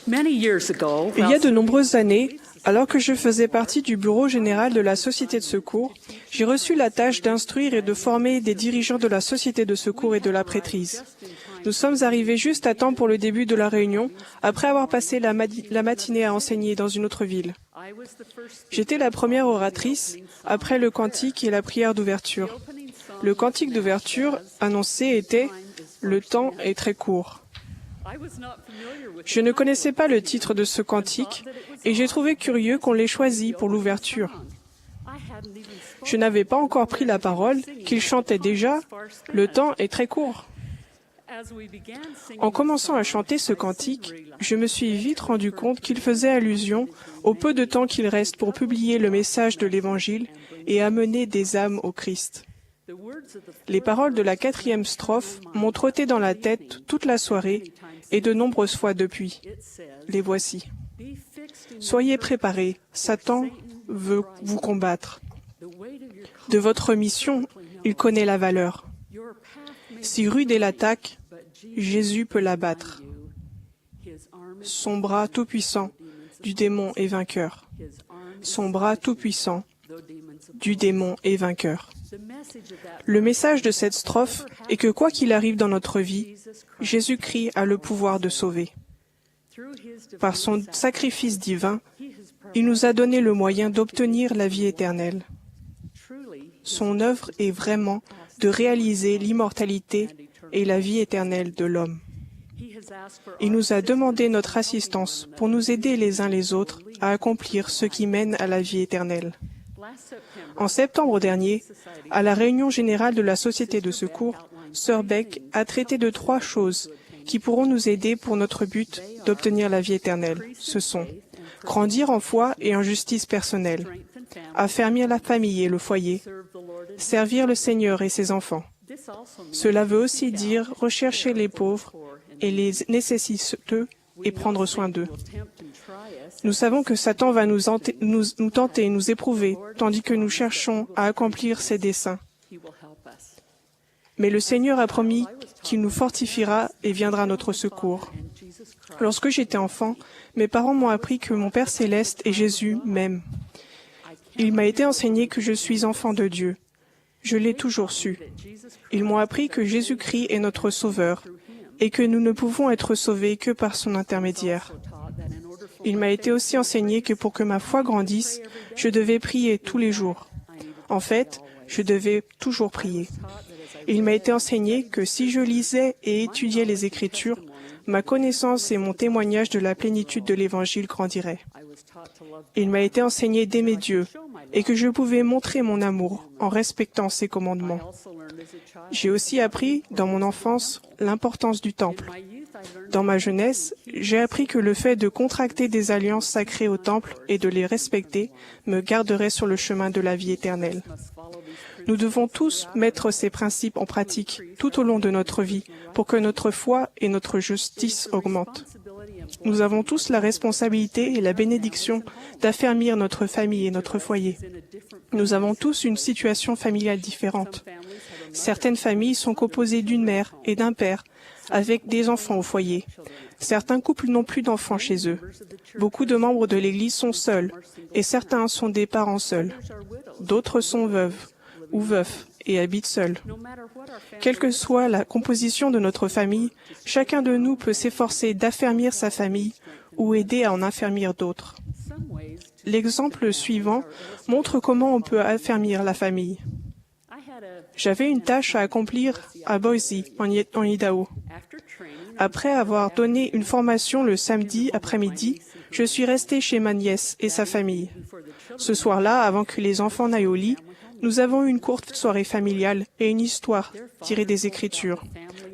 Il y a de nombreuses années, alors que je faisais partie du bureau général de la Société de secours, j'ai reçu la tâche d'instruire et de former des dirigeants de la Société de secours et de la prêtrise. Nous sommes arrivés juste à temps pour le début de la réunion, après avoir passé la matinée à enseigner dans une autre ville. J'étais la première oratrice, après le cantique et la prière d'ouverture. Le cantique d'ouverture annoncé était « Le temps est très court ». Je ne connaissais pas le titre de ce cantique et j'ai trouvé curieux qu'on l'ait choisi pour l'ouverture. Je n'avais pas encore pris la parole qu'il chantait déjà « Le temps est très court ». En commençant à chanter ce cantique, je me suis vite rendu compte qu'il faisait allusion au peu de temps qu'il reste pour publier le message de l'Évangile et amener des âmes au Christ. Les paroles de la 4e strophe m'ont trotté dans la tête toute la soirée et de nombreuses fois depuis. Les voici. Soyez préparés, Satan veut vous combattre. De votre mission, il connaît la valeur. Si rude est l'attaque, Jésus peut l'abattre. Son bras tout-puissant du démon est vainqueur. Son bras tout-puissant du démon est vainqueur. Le message de cette strophe est que quoi qu'il arrive dans notre vie, Jésus-Christ a le pouvoir de sauver. Par son sacrifice divin, il nous a donné le moyen d'obtenir la vie éternelle. Son œuvre est vraiment de réaliser l'immortalité et la vie éternelle de l'homme. Il nous a demandé notre assistance pour nous aider les uns les autres à accomplir ce qui mène à la vie éternelle. En septembre dernier, à la réunion générale de la Société de secours, Sœur Beck a traité de 3 choses qui pourront nous aider pour notre but d'obtenir la vie éternelle. Ce sont grandir en foi et en justice personnelle, affermir la famille et le foyer, servir le Seigneur et ses enfants. Cela veut aussi dire rechercher les pauvres et les nécessiteux et prendre soin d'eux. Nous savons que Satan va nous tenter, nous éprouver, tandis que nous cherchons à accomplir ses desseins. Mais le Seigneur a promis qu'il nous fortifiera et viendra à notre secours. Lorsque j'étais enfant, mes parents m'ont appris que mon Père céleste et Jésus m'aiment. Il m'a été enseigné que je suis enfant de Dieu. Je l'ai toujours su. Ils m'ont appris que Jésus-Christ est notre Sauveur et que nous ne pouvons être sauvés que par son intermédiaire. Il m'a été aussi enseigné que pour que ma foi grandisse, je devais prier tous les jours. En fait, je devais toujours prier. Il m'a été enseigné que si je lisais et étudiais les Écritures, ma connaissance et mon témoignage de la plénitude de l'Évangile grandiraient. Il m'a été enseigné d'aimer Dieu et que je pouvais montrer mon amour en respectant ses commandements. J'ai aussi appris, dans mon enfance, l'importance du temple. Dans ma jeunesse, j'ai appris que le fait de contracter des alliances sacrées au temple et de les respecter me garderait sur le chemin de la vie éternelle. Nous devons tous mettre ces principes en pratique tout au long de notre vie pour que notre foi et notre justice augmentent. Nous avons tous la responsabilité et la bénédiction d'affermir notre famille et notre foyer. Nous avons tous une situation familiale différente. Certaines familles sont composées d'une mère et d'un père, avec des enfants au foyer. Certains couples n'ont plus d'enfants chez eux. Beaucoup de membres de l'Église sont seuls, et certains sont des parents seuls. D'autres sont veuves ou veufs et habitent seuls. Quelle que soit la composition de notre famille, chacun de nous peut s'efforcer d'affermir sa famille ou aider à en affermir d'autres. L'exemple suivant montre comment on peut affermir la famille. J'avais une tâche à accomplir à Boise, en Idaho. Après avoir donné une formation le samedi après-midi, je suis restée chez ma nièce et sa famille. Ce soir-là, avant que les enfants n'aillent au lit, nous avons eu une courte soirée familiale et une histoire tirée des Écritures.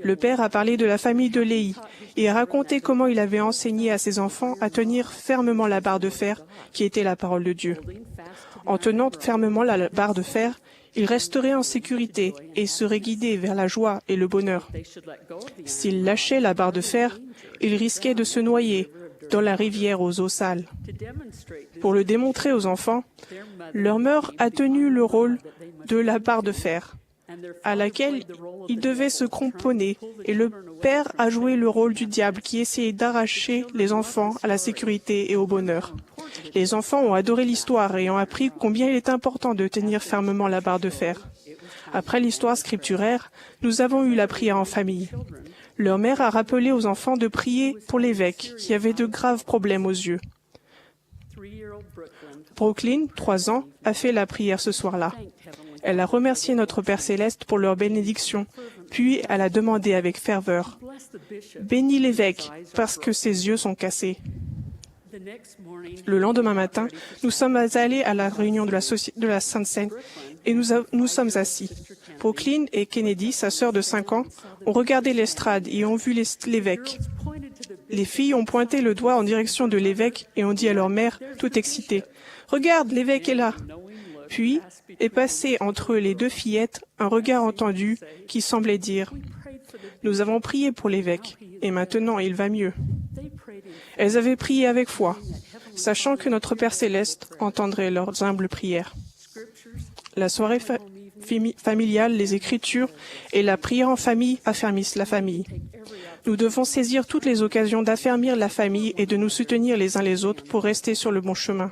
Le père a parlé de la famille de Léhi et a raconté comment il avait enseigné à ses enfants à tenir fermement la barre de fer qui était la parole de Dieu. En tenant fermement la barre de fer, ils resteraient en sécurité et seraient guidés vers la joie et le bonheur. S'ils lâchaient la barre de fer, ils risquaient de se noyer dans la rivière aux eaux sales. Pour le démontrer aux enfants, leur mère a tenu le rôle de la barre de fer, à laquelle ils devaient se cramponner et le père a joué le rôle du diable qui essayait d'arracher les enfants à la sécurité et au bonheur. Les enfants ont adoré l'histoire et ont appris combien il est important de tenir fermement la barre de fer. Après l'histoire scripturaire, nous avons eu la prière en famille. Leur mère a rappelé aux enfants de prier pour l'évêque qui avait de graves problèmes aux yeux. Brooklyn, 3 ans, a fait la prière ce soir-là. Elle a remercié notre Père Céleste pour leur bénédiction, puis elle a demandé avec ferveur « Bénis l'évêque, parce que ses yeux sont cassés ». Le lendemain matin, nous sommes allés à la réunion de la Sainte Seine et nous sommes assis. Brooklyn et Kennedy, sa sœur de 5 ans, ont regardé l'estrade et ont vu l'évêque. Les filles ont pointé le doigt en direction de l'évêque et ont dit à leur mère, tout excitée, « Regarde, l'évêque est là !» Puis est passé entre les 2 fillettes un regard entendu qui semblait dire « Nous avons prié pour l'évêque et maintenant il va mieux. » Elles avaient prié avec foi, sachant que notre Père Céleste entendrait leurs humbles prières. La soirée familiale, les Écritures et la prière en famille affermissent la famille. Nous devons saisir toutes les occasions d'affermir la famille et de nous soutenir les uns les autres pour rester sur le bon chemin.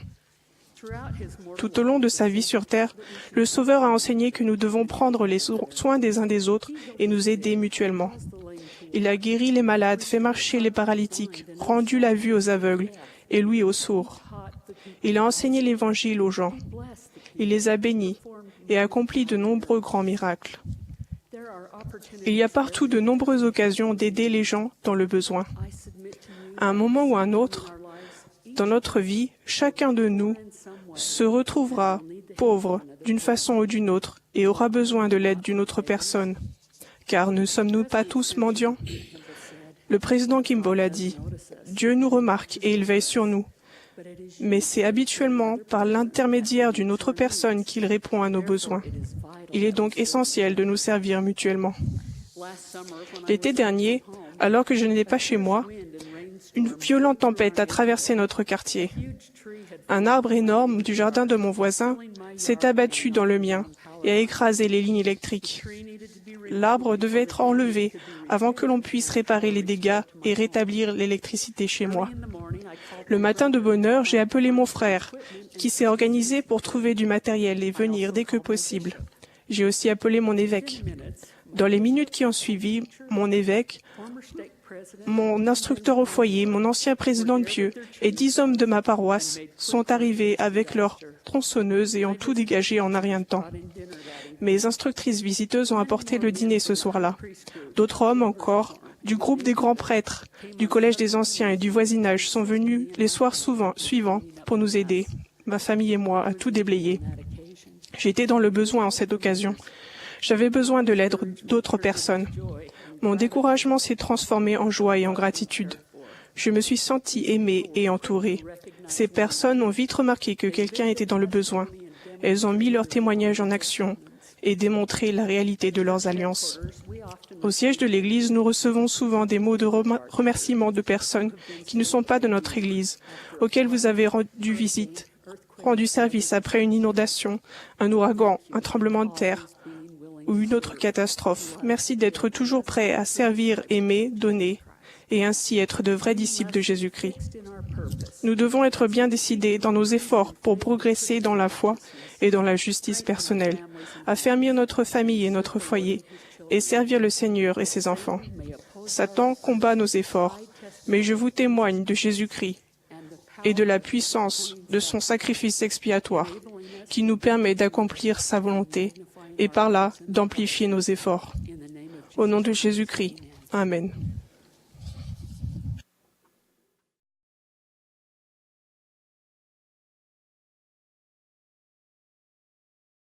Tout au long de sa vie sur Terre, le Sauveur a enseigné que nous devons prendre les soins des uns des autres et nous aider mutuellement. Il a guéri les malades, fait marcher les paralytiques, rendu la vue aux aveugles et l'ouïe aux sourds. Il a enseigné l'Évangile aux gens. Il les a bénis et accompli de nombreux grands miracles. Il y a partout de nombreuses occasions d'aider les gens dans le besoin. À un moment ou un autre, dans notre vie, chacun de nous se retrouvera pauvre d'une façon ou d'une autre et aura besoin de l'aide d'une autre personne. Car ne sommes-nous pas tous mendiants? Le président Kimball a dit « Dieu nous remarque et il veille sur nous. Mais c'est habituellement par l'intermédiaire d'une autre personne qu'il répond à nos besoins. Il est donc essentiel de nous servir mutuellement. » L'été dernier, alors que je n'étais pas chez moi, une violente tempête a traversé notre quartier. Un arbre énorme du jardin de mon voisin s'est abattu dans le mien et a écrasé les lignes électriques. L'arbre devait être enlevé avant que l'on puisse réparer les dégâts et rétablir l'électricité chez moi. Le matin de bonne heure, j'ai appelé mon frère, qui s'est organisé pour trouver du matériel et venir dès que possible. J'ai aussi appelé mon évêque. Dans les minutes qui ont suivi, mon évêque, mon instructeur au foyer, mon ancien président de Pieux et 10 hommes de ma paroisse sont arrivés avec leurs tronçonneuses et ont tout dégagé en un rien de temps. Mes instructrices visiteuses ont apporté le dîner ce soir-là. D'autres hommes encore, du groupe des grands prêtres, du collège des anciens et du voisinage sont venus les soirs suivants pour nous aider, ma famille et moi, à tout déblayer. J'étais dans le besoin en cette occasion. J'avais besoin de l'aide d'autres personnes. Mon découragement s'est transformé en joie et en gratitude. Je me suis sentie aimée et entourée. Ces personnes ont vite remarqué que quelqu'un était dans le besoin. Elles ont mis leur témoignage en action et démontré la réalité de leurs alliances. Au siège de l'Église, nous recevons souvent des mots de remerciement de personnes qui ne sont pas de notre Église, auxquelles vous avez rendu visite, rendu service après une inondation, un ouragan, un tremblement de terre ou une autre catastrophe. Merci d'être toujours prêt à servir, aimer, donner et ainsi être de vrais disciples de Jésus-Christ. Nous devons être bien décidés dans nos efforts pour progresser dans la foi et dans la justice personnelle, affermir notre famille et notre foyer et servir le Seigneur et ses enfants. Satan combat nos efforts, mais je vous témoigne de Jésus-Christ et de la puissance de son sacrifice expiatoire qui nous permet d'accomplir sa volonté et par là d'amplifier nos efforts. Au nom de Jésus-Christ. Amen.